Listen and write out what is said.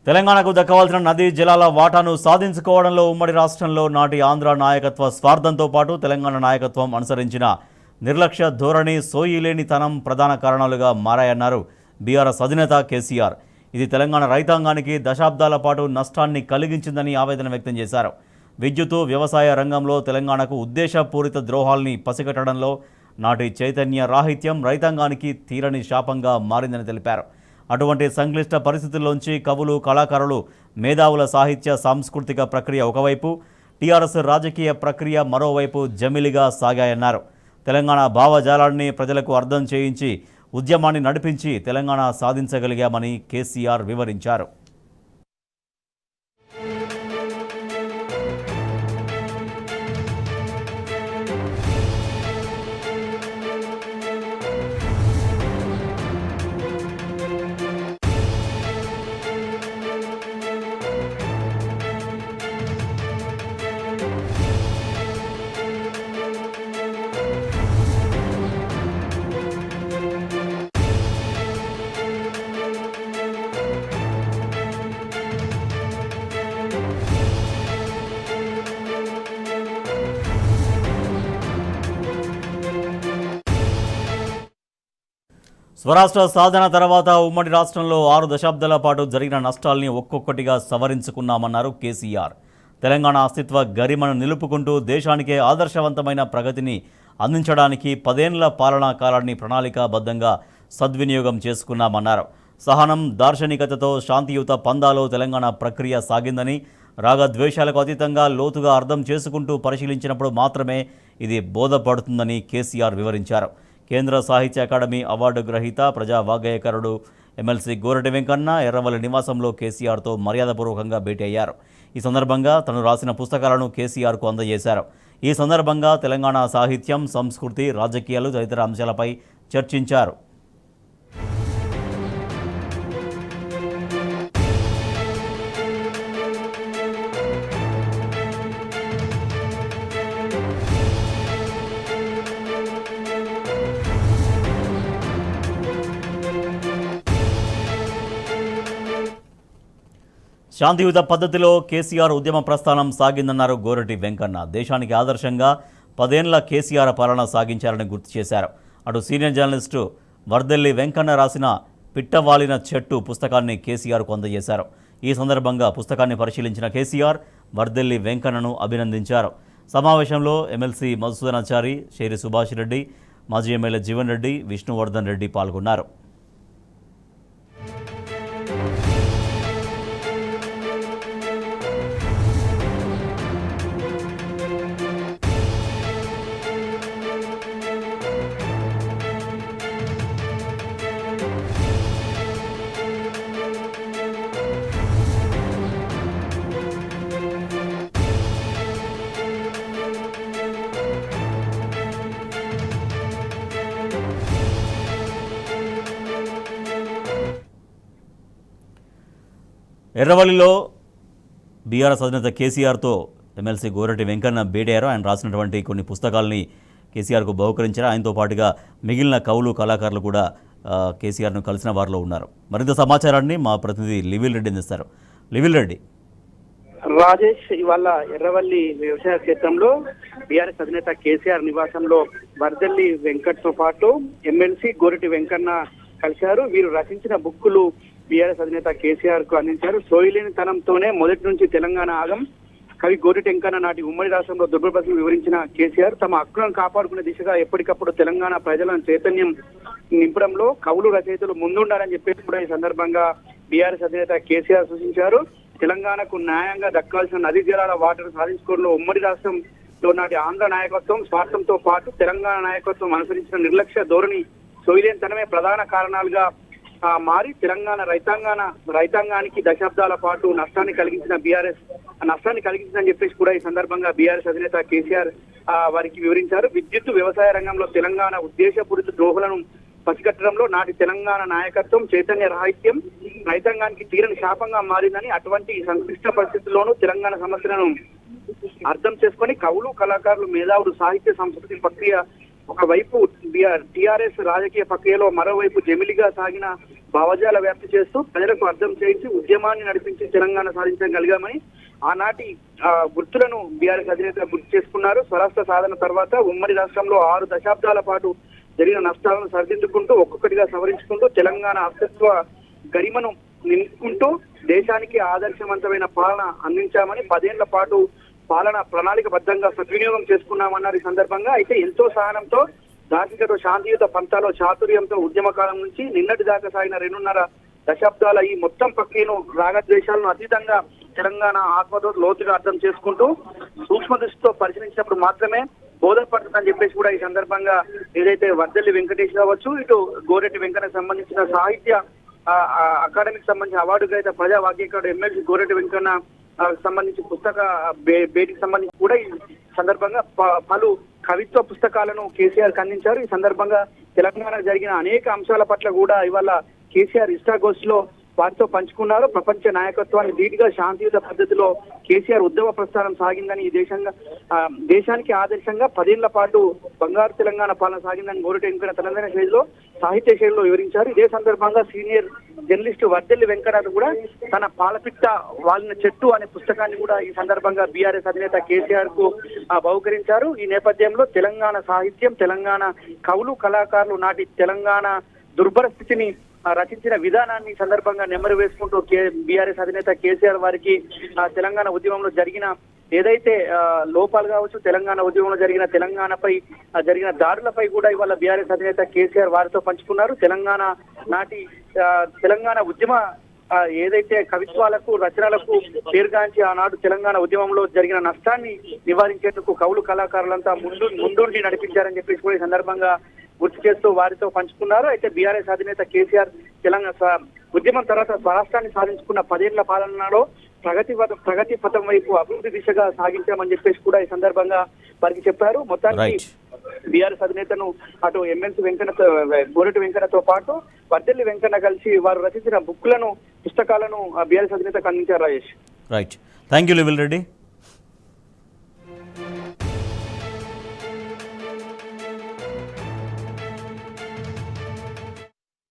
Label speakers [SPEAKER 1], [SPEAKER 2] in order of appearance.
[SPEAKER 1] తెలంగాణకు దక్కవలసిన నదీ జలాల వాటాను సాధించుకోవడంలో ఉమ్మడి రాష్ట్రంలో నాటి ఆంధ్ర నాయకత్వ స్వార్థంతో పాటు తెలంగాణ నాయకత్వం అనుసరించిన నిర్లక్ష్య ధోరణి, సోయిలేనితనం ప్రధాన కారణాలుగా మారాయన్నారు బీఆర్ఎస్ అధినేత కేసీఆర్. ఇది తెలంగాణ రైతాంగానికి దశాబ్దాల పాటు నష్టాన్ని కలిగించిందని ఆవేదన వ్యక్తం చేశారు. విద్యుత్తు, వ్యవసాయ రంగంలో తెలంగాణకు ఉద్దేశపూరిత ద్రోహాల్ని పసిగట్టడంలో నాటి చైతన్య రాహిత్యం రైతాంగానికి తీరని శాపంగా మారిందని తెలిపారు. అటువంటి సంక్లిష్ట పరిస్థితుల్లోంచి కవులు, కళాకారులు, మేధావుల సాహిత్య సాంస్కృతిక ప్రక్రియ ఒకవైపు, టీఆర్ఎస్ రాజకీయ ప్రక్రియ మరోవైపు జమిలిగా సాగాయన్నారు. తెలంగాణ భావజాలాన్ని ప్రజలకు అర్థం చేయించి ఉద్యమాన్ని నడిపించి తెలంగాణ సాధించగలిగామని కేసీఆర్ వివరించారు. స్వరాష్ట్ర సాధన తర్వాత ఉమ్మడి రాష్ట్రంలో 6 దశాబ్దాల పాటు జరిగిన నష్టాల్ని ఒక్కొక్కటిగా సవరించుకున్నామన్నారు కేసీఆర్. తెలంగాణ అస్తిత్వ గరిమను నిలుపుకుంటూ దేశానికే ఆదర్శవంతమైన ప్రగతిని అందించడానికి 10 ఏళ్ల పాలనా కాలాన్ని ప్రణాళికాబద్ధంగా సద్వినియోగం చేసుకున్నామన్నారు. సహనం, దార్శనికతతో శాంతియుత పందాలో తెలంగాణ ప్రక్రియ సాగిందని, రాగద్వేషాలకు అతీతంగా లోతుగా అర్థం చేసుకుంటూ పరిశీలించినప్పుడు మాత్రమే ఇది బోధపడుతుందని కేసీఆర్ వివరించారు. కేంద్ర సాహిత్య అకాడమీ అవార్డు గ్రహీత, ప్రజా వాగ్గేయకారుడు ఎమ్మెల్సీ గోరటి వెంకన్న ఎర్రవల్లి నివాసంలో కేసీఆర్తో మర్యాదపూర్వకంగా భేటీ అయ్యారు. ఈ సందర్భంగా తను రాసిన పుస్తకాలను కేసీఆర్కు అందజేశారు. ఈ సందర్భంగా తెలంగాణ సాహిత్యం, సంస్కృతి, రాజకీయాలు తదితర అంశాలపై చర్చించారు. శాంతియుత పద్ధతిలో కేసీఆర్ ఉద్యమ ప్రస్థానం సాగిందన్నారు గోరటి వెంకన్న. దేశానికి ఆదర్శంగా 10 ఏళ్ల కేసీఆర్ పాలన సాగించారని గుర్తు చేశారు. అటు సీనియర్ జర్నలిస్టు వర్దెల్లి వెంకన్న రాసిన పిట్టవాలిన చెట్టు పుస్తకాన్ని కేసీఆర్కు అందజేశారు. ఈ సందర్భంగా పుస్తకాన్ని పరిశీలించిన కేసీఆర్ వర్దెల్లి వెంకన్నను అభినందించారు. సమావేశంలో ఎమ్మెల్సీ మధుసూదనాచారి, షేరి సుభాష్ రెడ్డి, మాజీ ఎమ్మెల్యే జీవన్ రెడ్డి, విష్ణువర్ధన్ రెడ్డి పాల్గొన్నారు. ఎర్రవల్లిలో బీఆర్ఎస్ అధినేత కేసీఆర్తో ఎమ్మెల్సీ గోరటి వెంకన్న భేటీయారు. ఆయన రాసినటువంటి కొన్ని పుస్తకాలని కేసీఆర్కు బహుకరించారు. ఆయనతో పాటుగా మిగిలిన కవులు, కళాకారులు కూడా కేసీఆర్ను కలిసిన వారిలో ఉన్నారు. మరింత సమాచారాన్ని మా ప్రతినిధి లివిల్ రెడ్డి అందిస్తారు. లివిల్ రెడ్డి.
[SPEAKER 2] రాజేష్, ఇవాళ ఎర్రవల్లి వ్యవసాయ క్షేత్రంలో బీఆర్ఎస్ అధినేత కేసీఆర్ నివాసంలో వర్దెల్లి వెంకట్తో పాటు ఎమ్మెల్సీ గోరటి వెంకన్న కలిశారు. వీరు రచించిన బుక్కులు బీఆర్ఎస్ అధినేత కేసీఆర్ కు అందించారు. సోయిలేనితనంతోనే మొదటి నుంచి తెలంగాణ ఆగం కవి గోరటి వెంకన్న నాటి ఉమ్మడి రాష్ట్రంలో దుర్భరపరిస్థితులు వివరించిన కేసీఆర్ తమ హక్కులను కాపాడుకునే దిశగా ఎప్పటికప్పుడు తెలంగాణ ప్రజలను చైతన్యం నింపడంలో కవులు, రచయితలు ముందుండాలని చెప్పేసి కూడా ఈ సందర్భంగా బీఆర్ఎస్ అధినేత కేసీఆర్ సూచించారు. తెలంగాణకు న్యాయంగా దక్కాల్సిన నదీ జలాల వాటర్ సాధించుకోవడంలో ఉమ్మడి రాష్ట్రంలో నాటి ఆంధ్ర నాయకత్వం స్వార్థంతో పాటు తెలంగాణ నాయకత్వం అనుసరించిన నిర్లక్ష్య ధోరణి, సోయిలేనితనమే ప్రధాన కారణాలుగా మారి తెలంగాణ రైతాంగానికి దశాబ్దాల పాటు నష్టాన్ని కలిగించిందని చెప్పేసి కూడా ఈ సందర్భంగా బీఆర్ఎస్ అధినేత కేసీఆర్ వారికి వివరించారు. విద్యుత్, వ్యవసాయ రంగంలో తెలంగాణ ఉద్దేశపూరిత ద్రోహులను పసిగట్టడంలో నాటి తెలంగాణ నాయకత్వం చైతన్య రాహిత్యం రైతాంగానికి తీరని శాపంగా మారిందని, అటువంటి సంక్లిష్ట పరిస్థితుల్లోనూ తెలంగాణ సమస్యలను అర్థం చేసుకొని కవులు, కళాకారులు, మేధావులు సాహిత్య సంస్కృతి ప్రక్రియ ఒకవైపు టిఆర్ఎస్ రాజకీయ ప్రక్రియలో మరోవైపు జమిలిగా సాగిన భావజాల వ్యాప్తి చేస్తూ ప్రజలకు అర్థం చేయించి ఉద్యమాన్ని నడిపించి తెలంగాణ సాధించగలిగామని ఆనాటి గుర్తులను బీఆర్ఎస్ అధినేత గుర్తు చేసుకున్నారు. స్వరాష్ట్ర సాధన తర్వాత ఉమ్మడి రాష్ట్రంలో 6 దశాబ్దాల పాటు జరిగిన నష్టాలను సరిదిద్దుకుంటూ ఒక్కొక్కటిగా సవరించుకుంటూ తెలంగాణ అస్తిత్వ గరిమను నింపుకుంటూ దేశానికి ఆదర్శవంతమైన పాలన అందించామని 10 ఏళ్ల పాటు పాలన ప్రణాళికబద్ధంగా సద్వినియోగం చేసుకున్నామన్నారు. ఈ సందర్భంగా అయితే ఎంతో సహనంతో దార్శనికతో శాంతియుత పంతాలో చాతుర్యంతో ఉద్యమ కాలం నుంచి నిన్నటి దాకా సాగిన 2.5 దశాబ్దాల ఈ మొత్తం ప్రక్రియను రాగద్వేషాలను అతీతంగా తెలంగాణ ఆత్మతో లోతుగా అర్థం చేసుకుంటూ సూక్ష్మ దృష్టితో పరిశీలించినప్పుడు మాత్రమే బోధపడుతుందని చెప్పేసి కూడా ఈ సందర్భంగా ఏదైతే వర్దెల్లి వెంకటేష్ కావచ్చు, ఇటు గోరెడ్డి వెంకటకు సంబంధించిన సాహిత్య అకాడమీకి సంబంధించిన అవార్డు గ్రహీత ప్రజా వాగ్యకారుడు ఎమ్మెల్సీ గోరెడ్డి వెంకన్న సంబంధించి పుస్తక భేటీకి సంబంధించి కూడా ఈ సందర్భంగా పలు కవిత్వ పుస్తకాలను కేసీఆర్ అందించారు. ఈ సందర్భంగా తెలంగాణ జరిగిన అనేక అంశాల పట్ల కూడా ఇవాళ కేసీఆర్ ఇన్స్టాగోస్లో వారితో పంచుకున్నారు. ప్రపంచ నాయకత్వాన్ని ధీటుగా శాంతియుత పద్ధతిలో కేసీఆర్ ఉద్యమ ప్రస్థానం సాగిందని ఈ దేశానికి ఆదర్శంగా 10 ఏళ్ల పాటు బంగారు తెలంగాణ పాలన సాగిందని గోరెడ్డి వెంకన్న తెలంగాణ శైలిలో సాహిత్య శైలిలో వివరించారు. ఇదే సందర్భంగా సీనియర్ జర్నలిస్టు వర్దెల్లి వెంకటనాథ్ కూడా తన పాలపిట్ట వాలిన చెట్టు అనే పుస్తకాన్ని కూడా ఈ సందర్భంగా బీఆర్ఎస్ అధినేత కేసీఆర్ కు బహుకరించారు. ఈ నేపథ్యంలో తెలంగాణ సాహిత్యం, తెలంగాణ కవులు కళాకారులు నాటి తెలంగాణ దుర్భర స్థితిని రచించిన విధానాన్ని సందర్భంగా నెమరు వేసుకుంటూ బీఆర్ఎస్ అధినేత కేసీఆర్ వారికి తెలంగాణ ఉద్యమంలో జరిగిన ఏదైతే లోపాలు కావచ్చు, తెలంగాణ ఉద్యమంలో తెలంగాణపై జరిగిన దాడులపై కూడా ఇవాళ బీఆర్ఎస్ అధినేత కేసీఆర్ వారితో పంచుకున్నారు. తెలంగాణ ఉద్యమ ఏదైతే కవిత్వాలకు రచనలకు పేరుగాంచి ఆనాడు తెలంగాణ ఉద్యమంలో జరిగిన నష్టాన్ని నివారించేందుకు కవులు కళాకారులంతా ముందుండి నడిపించారని చెప్పేసి కూడా ఈ సందర్భంగా గుర్తు చేస్తూ వారితో పంచుకున్నారు. అయితే బీఆర్ఎస్ అధినేత కేసీఆర్ తెలంగాణ ఉద్యమం తర్వాత స్వరాష్ట్రాన్ని సాధించుకున్న 10 ఏళ్ల పాలనలో ప్రగతి పథం వైపు అభివృద్ధి దిశగా సాగించామని చెప్పేసి కూడా ఈ సందర్భంగా వారికి చెప్పారు. మొత్తానికి బీఆర్ఎస్ అధినేతను అటు ఎమ్మెల్సీ గోరెడ్డి వెంకన్నతో పాటు వర్దెల్లి వెంకన్న కలిసి వారు రచించిన పుస్తకాలను బీఆర్ఎస్ అధినేతకు అందించారు. రాజేష్.
[SPEAKER 1] రైట్, థ్యాంక్ యూ లివిల్ రెడ్డి.